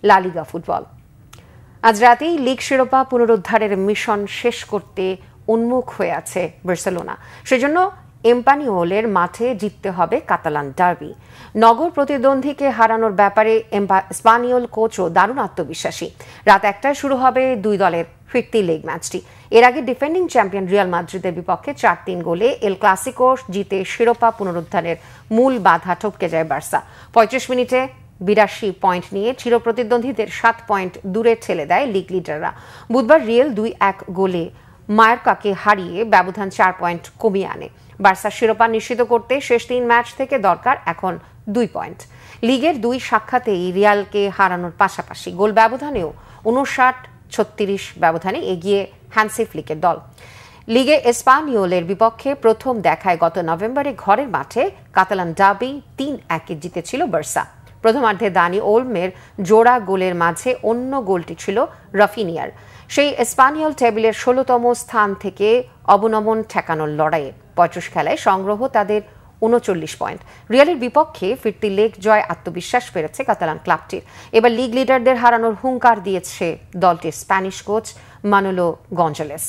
লা লিগা ফুটবল। আজ রাতেই লিগ শিরোপা পুনরুদ্ধারের মিশন শেষ করতে উন্মুখ হয়ে আছে বার্সেলোনা। সেজন্য এম্পানিওলের মাঠে জিততে হবে কাতালান ডার্বি। নগর প্রতিদ্বন্দ্বীকে হারানোর ব্যাপারে স্পানিওল কোচও দারুণ আত্মবিশ্বাসী। রাত 1টায় শুরু হবে দুই দলের ফিরতি লেগ ম্যাচটি। এর আগে ডিফেন্ডিং চ্যাম্পিয়ন রিয়াল মাদ্রিদের বিপক্ষে 4-3 গোলে এল ক্লাসিকো জিতে শিরোপা পুনরুদ্ধারের মূল বাধা টপকে যায় বার্সা। 35 মিনিটে 82 পয়েন্ট নিয়ে চিরপ্রতিদ্বন্দ্বীদের 7 পয়েন্ট দূরে ঠেলে দেয় লিগ লিডাররা। বুধবার রিয়েল 2-1 গোলে মায়োর্কাকে হারিয়ে ব্যবধান 4 পয়েন্ট কমিয়ে আনে। বার্সার শিরোপা নিশ্চিত করতে শেষ 3 ম্যাচ থেকে দরকার এখন 2 পয়েন্ট। লিগের 2 সাক্ষাতেই রিয়ালকে হারানোর পাশাপাশি গোল ব্যবধানেও 59-36 ব্যবধানে এগিয়ে হ্যান্সি ফ্লিকের দল। লিগে এসপানিওলের বিপক্ষে প্রথম দেখায় গত নভেম্বরে ঘরের মাঠে কাতালান ডার্বি 3-1 জিতেছিল বার্সা। প্রথমার্ধে দানি ওলমের জোড়া গোলের মাঝে অন্য গোলটি ছিল রাফিনিয়ার। সেই এসপানিওল টেবিলের 16তম স্থান থেকে অবনমন ঠেকানোর লড়াইয়ে 35 খেলায় সংগ্রহ তাদের 39 পয়েন্ট। রিয়ালের বিপক্ষে ফিরতি লেগ জয় আত্মবিশ্বাস ফেরেছে কাতালান ক্লাবটির। এবার লিগ লিডারদের হারানোর হুঙ্কার দিয়েছে দলটির স্প্যানিশ কোচ মানুলো গঞ্জালেস।